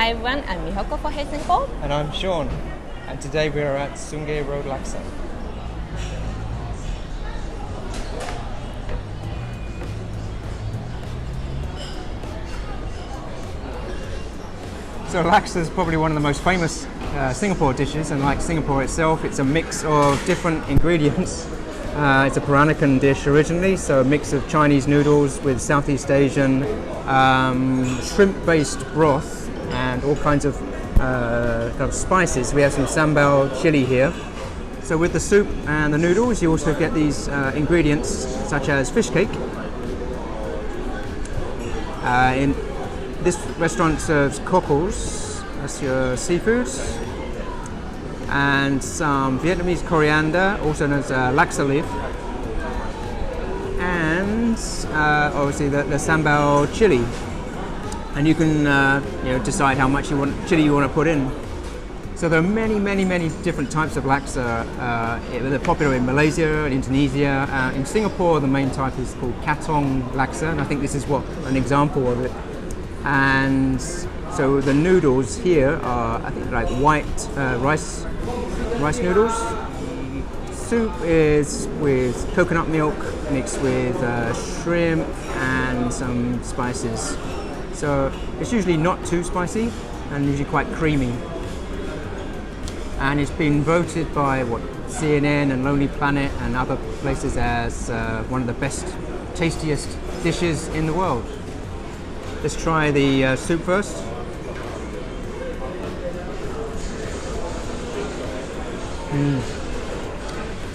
Hi everyone, I'm Mihoko for Helsinki. And I'm Sean, and today we are at Sungei Road Laksa. So laksa is probably one of the most famous Singapore dishes, and like Singapore itself, it's a mix of different ingredients. It's a Peranakan dish originally, so a mix of Chinese noodles with Southeast Asian shrimp-based broth and all kinds of kind of spices. We have some sambal chili here. So with the soup and the noodles, you also get these ingredients such as fish cake. In this restaurant serves cockles, that's your seafoods, and some Vietnamese coriander, also known as laksa leaf, and obviously the sambal chili. And you can decide how much chili you want to put in. So there are many different types of laksa. They're popular in Malaysia and Indonesia. In Singapore, the main type is called katong laksa, and I think this is an example of it. And so the noodles here are, I think, like white rice noodles. Soup is with coconut milk mixed with shrimp and some spices. So it's usually not too spicy and usually quite creamy. And it's been voted by CNN and Lonely Planet and other places as one of the best, tastiest dishes in the world. Let's try the soup first.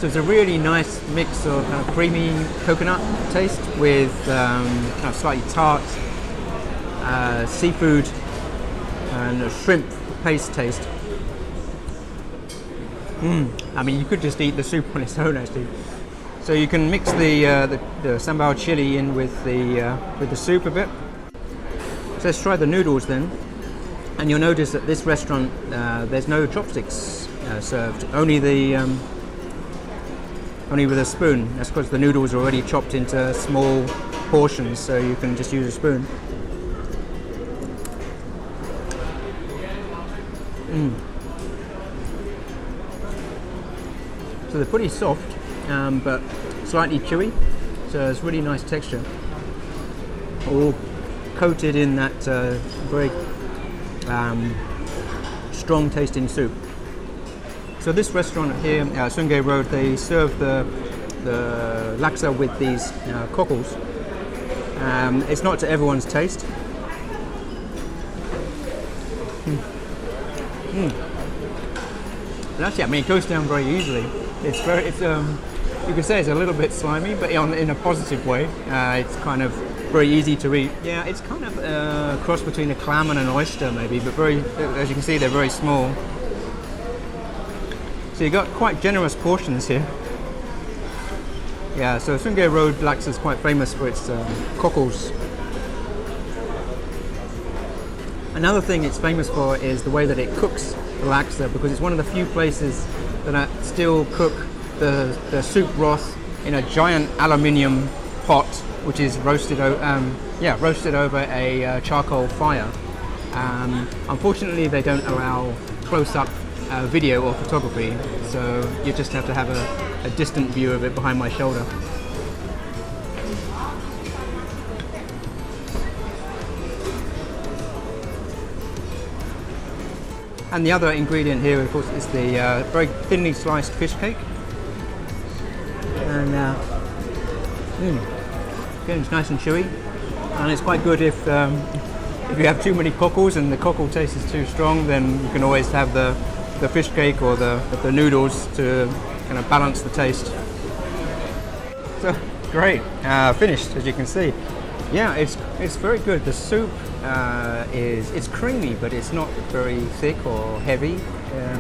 So it's a really nice mix of kind of creamy coconut taste with kind of slightly tart seafood and a shrimp paste taste. I mean, you could just eat the soup on its own actually. So you can mix the sambal chili in with the soup a bit. So let's try the noodles then. And you'll notice at this restaurant there's no chopsticks served, only with a spoon. That's because the noodles are already chopped into small portions, so you can just use a spoon. So they're pretty soft, but slightly chewy, so it's really nice texture. All coated in that very strong tasting soup. So this restaurant here, Sungei Road, they serve the laksa with these cockles. It's not to everyone's taste. But actually, I mean, it goes down very easily. You could say it's a little bit slimy, but in a positive way. It's kind of very easy to eat. Yeah, it's kind of a cross between a clam and an oyster maybe, but as you can see, they're very small. So you got quite generous portions here. Yeah, so Sungei Road Laksa is quite famous for its cockles. Another thing it's famous for is the way that it cooks the laksa, because it's one of the few places that still cook the soup broth in a giant aluminium pot, which is roasted over a charcoal fire. Unfortunately, they don't allow close-up video or photography, so you just have to have a distant view of it behind my shoulder. And the other ingredient here, of course, is the very thinly sliced fish cake. And again, it's nice and chewy, and it's quite good if you have too many cockles and the cockle taste is too strong, then you can always have the fish cake or the noodles to kind of balance the taste. So great, finished, as you can see. Yeah, it's very good. The soup it's creamy, but it's not very thick or heavy.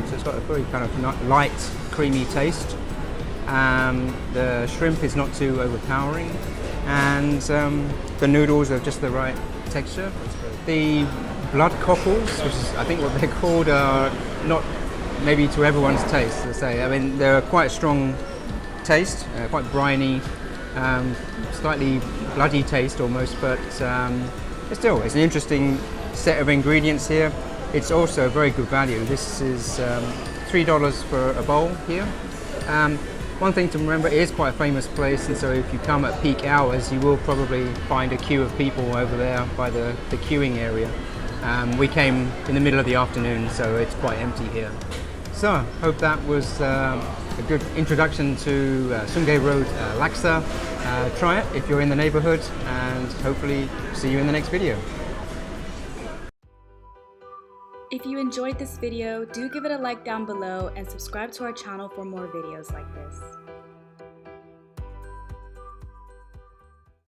So it's got a very kind of light, creamy taste. The shrimp is not too overpowering, and the noodles are just the right texture. The blood cockles, which is I think what they're called, are not maybe to everyone's taste, let's say. I mean, they're quite a strong taste, quite briny, slightly bloody taste almost, but still, it's an interesting set of ingredients here. it's also very good value. This is $3 for a bowl here. One thing to remember, it is quite a famous place, and so if you come at peak hours, you will probably find a queue of people over there by the queuing area. We came in the middle of the afternoon, so it's quite empty here. So, hope that was a good introduction to Sungei Road Laksa. Try it if you're in the neighborhood, and hopefully see you in the next video. If you enjoyed this video, do give it a like down below and subscribe to our channel for more videos like this.